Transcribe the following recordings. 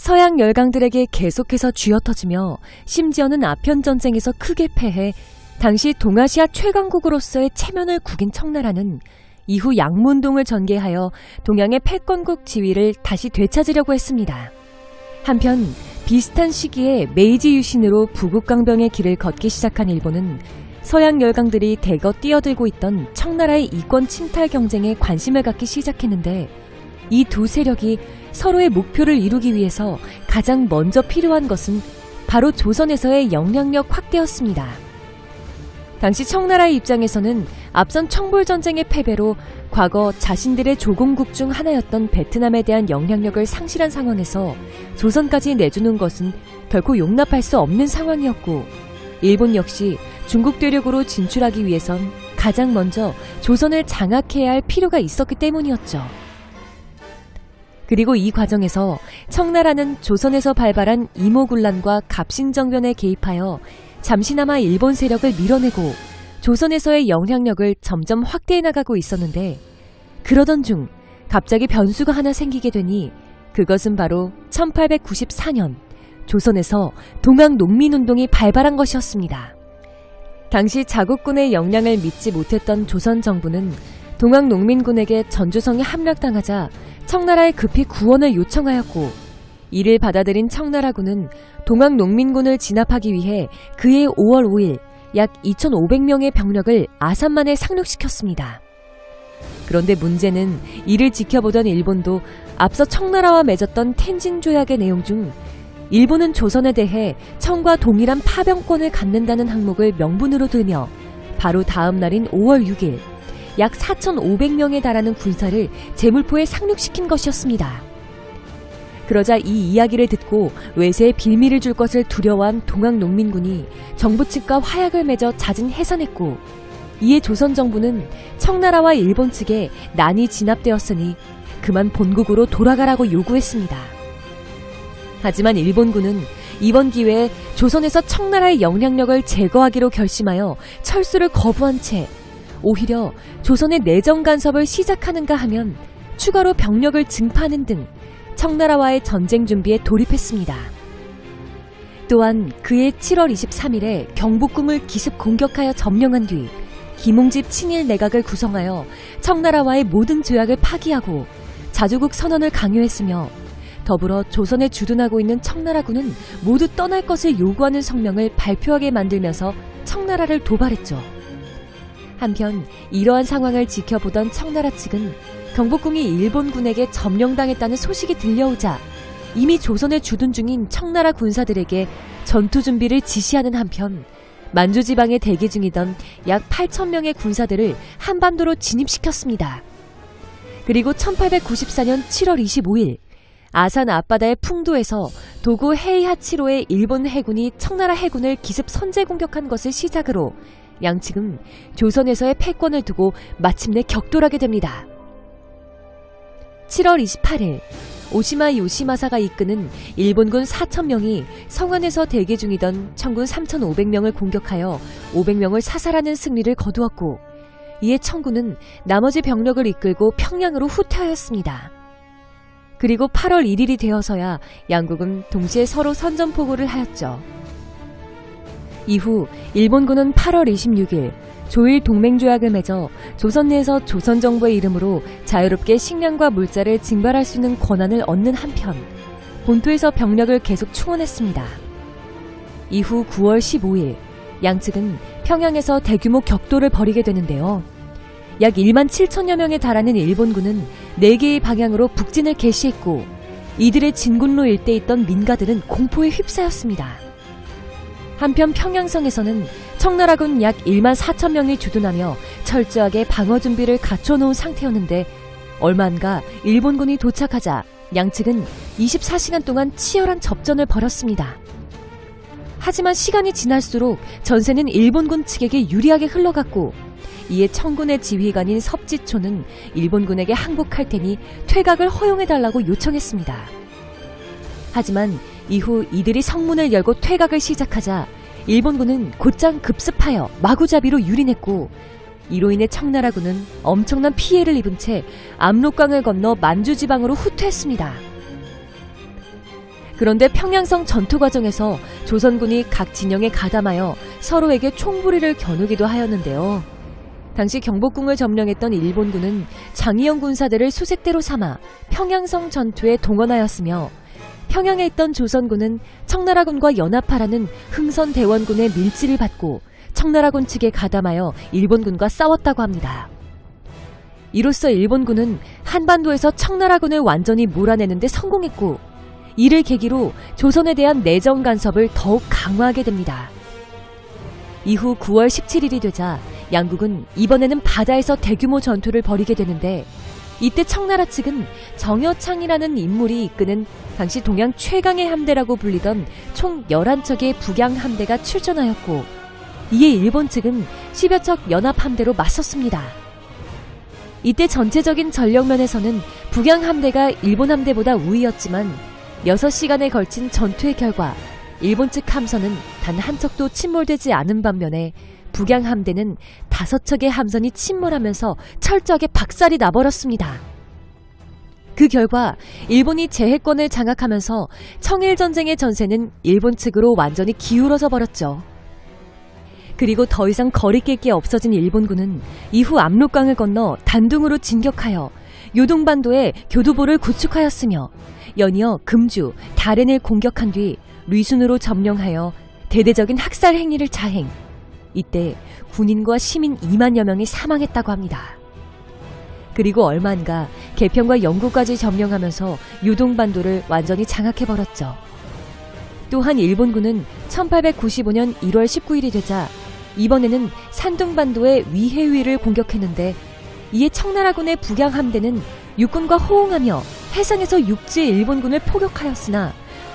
서양 열강들에게 계속해서 쥐어터지며 심지어는 아편전쟁에서 크게 패해 당시 동아시아 최강국으로서의 체면을 구긴 청나라는 이후 양문동을 전개하여 동양의 패권국 지위를 다시 되찾으려고 했습니다. 한편 비슷한 시기에 메이지 유신으로 부국강병의 길을 걷기 시작한 일본은 서양 열강들이 대거 뛰어들고 있던 청나라의 이권 침탈 경쟁에 관심을 갖기 시작했는데 이 두 세력이 서로의 목표를 이루기 위해서 가장 먼저 필요한 것은 바로 조선에서의 영향력 확대였습니다. 당시 청나라의 입장에서는 앞선 청불전쟁의 패배로 과거 자신들의 조공국 중 하나였던 베트남에 대한 영향력을 상실한 상황에서 조선까지 내주는 것은 결코 용납할 수 없는 상황이었고, 일본 역시 중국 대륙으로 진출하기 위해선 가장 먼저 조선을 장악해야 할 필요가 있었기 때문이었죠. 그리고 이 과정에서 청나라는 조선에서 발발한 이모군란과 갑신정변에 개입하여 잠시나마 일본 세력을 밀어내고 조선에서의 영향력을 점점 확대해 나가고 있었는데, 그러던 중 갑자기 변수가 하나 생기게 되니 그것은 바로 1894년 조선에서 동학농민운동이 발발한 것이었습니다. 당시 자국군의 영향을 믿지 못했던 조선 정부는 동학농민군에게 전주성에 함락당하자 청나라에 급히 구원을 요청하였고, 이를 받아들인 청나라군은 동학농민군을 진압하기 위해 그해 5월 5일 약 2,500명의 병력을 아산만에 상륙시켰습니다. 그런데 문제는 이를 지켜보던 일본도 앞서 청나라와 맺었던 텐진 조약의 내용 중 일본은 조선에 대해 청과 동일한 파병권을 갖는다는 항목을 명분으로 들며 바로 다음 날인 5월 6일 약 4,500명에 달하는 군사를 제물포에 상륙시킨 것이었습니다. 그러자 이 이야기를 듣고 외세에 빌미를 줄 것을 두려워한 동학농민군이 정부 측과 화약을 맺어 자진 해산했고, 이에 조선 정부는 청나라와 일본 측에 난이 진압되었으니 그만 본국으로 돌아가라고 요구했습니다. 하지만 일본군은 이번 기회에 조선에서 청나라의 영향력을 제거하기로 결심하여 철수를 거부한 채 오히려 조선의 내정 간섭을 시작하는가 하면 추가로 병력을 증파하는 등 청나라와의 전쟁 준비에 돌입했습니다. 또한 그해 7월 23일에 경복궁을 기습 공격하여 점령한 뒤 김웅집 친일 내각을 구성하여 청나라와의 모든 조약을 파기하고 자주국 선언을 강요했으며, 더불어 조선에 주둔하고 있는 청나라군은 모두 떠날 것을 요구하는 성명을 발표하게 만들면서 청나라를 도발했죠. 한편 이러한 상황을 지켜보던 청나라 측은 경복궁이 일본군에게 점령당했다는 소식이 들려오자 이미 조선에 주둔 중인 청나라 군사들에게 전투 준비를 지시하는 한편 만주지방에 대기 중이던 약 8,000명의 군사들을 한반도로 진입시켰습니다. 그리고 1894년 7월 25일 아산 앞바다의 풍도에서 도구 헤이하치로의 일본 해군이 청나라 해군을 기습 선제 공격한 것을 시작으로 양측은 조선에서의 패권을 두고 마침내 격돌하게 됩니다. 7월 28일 오시마 요시마사가 이끄는 일본군 4,000명이 성안에서 대기 중이던 청군 3,500명을 공격하여 500명을 사살하는 승리를 거두었고, 이에 청군은 나머지 병력을 이끌고 평양으로 후퇴하였습니다. 그리고 8월 1일이 되어서야 양국은 동시에 서로 선전포고를 하였죠. 이후 일본군은 8월 26일 조일 동맹조약을 맺어 조선 내에서 조선 정부의 이름으로 자유롭게 식량과 물자를 징발할 수 있는 권한을 얻는 한편 본토에서 병력을 계속 충원했습니다. 이후 9월 15일 양측은 평양에서 대규모 격돌을 벌이게 되는데요. 약 1만 7천여 명에 달하는 일본군은 4개의 방향으로 북진을 개시했고, 이들의 진군로 일대에 있던 민가들은 공포에 휩싸였습니다. 한편 평양성에서는 청나라군 약 1만 4천 명이 주둔하며 철저하게 방어 준비를 갖춰놓은 상태였는데, 얼마 안가 일본군이 도착하자 양측은 24시간 동안 치열한 접전을 벌였습니다. 하지만 시간이 지날수록 전세는 일본군 측에게 유리하게 흘러갔고, 이에 청군의 지휘관인 섭지초는 일본군에게 항복할 테니 퇴각을 허용해달라고 요청했습니다. 하지만 이후 이들이 성문을 열고 퇴각을 시작하자 일본군은 곧장 급습하여 마구잡이로 유린했고, 이로 인해 청나라군은 엄청난 피해를 입은 채 압록강을 건너 만주지방으로 후퇴했습니다. 그런데 평양성 전투 과정에서 조선군이 각 진영에 가담하여 서로에게 총부리를 겨누기도 하였는데요. 당시 경복궁을 점령했던 일본군은 장의영 군사들을 수색대로 삼아 평양성 전투에 동원하였으며, 평양에 있던 조선군은 청나라군과 연합하라는 흥선대원군의 밀지를 받고 청나라군 측에 가담하여 일본군과 싸웠다고 합니다. 이로써 일본군은 한반도에서 청나라군을 완전히 몰아내는 데 성공했고, 이를 계기로 조선에 대한 내정 간섭을 더욱 강화하게 됩니다. 이후 9월 17일이 되자 양국은 이번에는 바다에서 대규모 전투를 벌이게 되는데, 이때 청나라 측은 정여창이라는 인물이 이끄는 당시 동양 최강의 함대라고 불리던 총 11척의 북양 함대가 출전하였고, 이에 일본 측은 10여 척 연합 함대로 맞섰습니다. 이때 전체적인 전력면에서는 북양 함대가 일본 함대보다 우위였지만 6시간에 걸친 전투의 결과 일본 측 함선은 단 한 척도 침몰되지 않은 반면에 북양 함대는 5척의 함선이 침몰하면서 철저하게 박살이 나버렸습니다. 그 결과 일본이 제해권을 장악하면서 청일전쟁의 전세는 일본 측으로 완전히 기울어져 버렸죠. 그리고 더 이상 거리낄 게 없어진 일본군은 이후 압록강을 건너 단둥으로 진격하여 요동반도에 교두보를 구축하였으며, 연이어 금주, 다롄을 공격한 뒤 류순으로 점령하여 대대적인 학살 행위를 자행. 이때 군인과 시민 2만여 명이 사망했다고 합니다. 그리고 얼마 안가 개평과 영구까지 점령하면서 요동반도를 완전히 장악해버렸죠. 또한 일본군은 1895년 1월 19일이 되자 이번에는 산둥반도의 위해위를 공격했는데, 이에 청나라군의 북양 함대는 육군과 호응하며 해상에서 육지의 일본군을 포격하였으나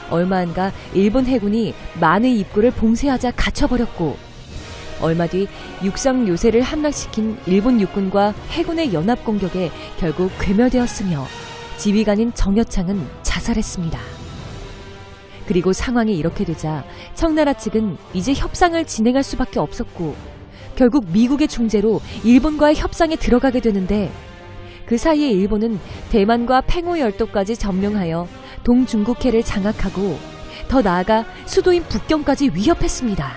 얼마 안가 일본 해군이 만의 입구를 봉쇄하자 갇혀버렸고, 얼마 뒤 육상 요새를 함락시킨 일본 육군과 해군의 연합 공격에 결국 괴멸되었으며, 지휘관인 정여창은 자살했습니다. 그리고 상황이 이렇게 되자 청나라 측은 이제 협상을 진행할 수밖에 없었고, 결국 미국의 중재로 일본과의 협상에 들어가게 되는데, 그 사이에 일본은 대만과 팽호 열도까지 점령하여 동중국해를 장악하고 더 나아가 수도인 북경까지 위협했습니다.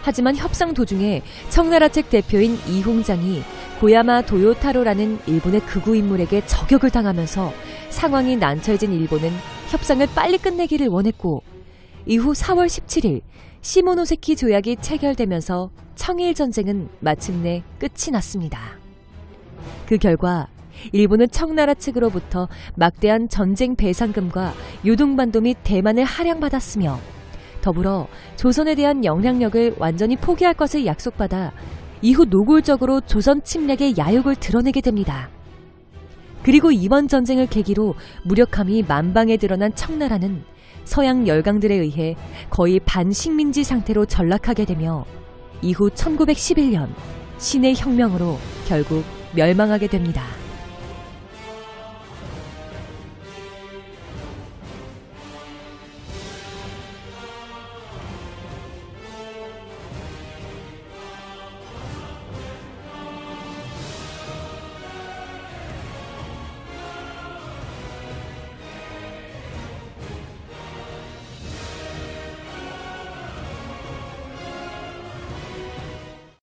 하지만 협상 도중에 청나라 측 대표인 이홍장이 고야마 도요타로라는 일본의 극우 인물에게 저격을 당하면서 상황이 난처해진 일본은 협상을 빨리 끝내기를 원했고, 이후 4월 17일 시모노세키 조약이 체결되면서 청일전쟁은 마침내 끝이 났습니다. 그 결과 일본은 청나라 측으로부터 막대한 전쟁 배상금과 요동반도 및 대만을 할양받았으며, 더불어 조선에 대한 영향력을 완전히 포기할 것을 약속받아 이후 노골적으로 조선 침략의 야욕을 드러내게 됩니다. 그리고 이번 전쟁을 계기로 무력함이 만방에 드러난 청나라는 서양 열강들에 의해 거의 반식민지 상태로 전락하게 되며, 이후 1911년 신의 혁명으로 결국 멸망하게 됩니다.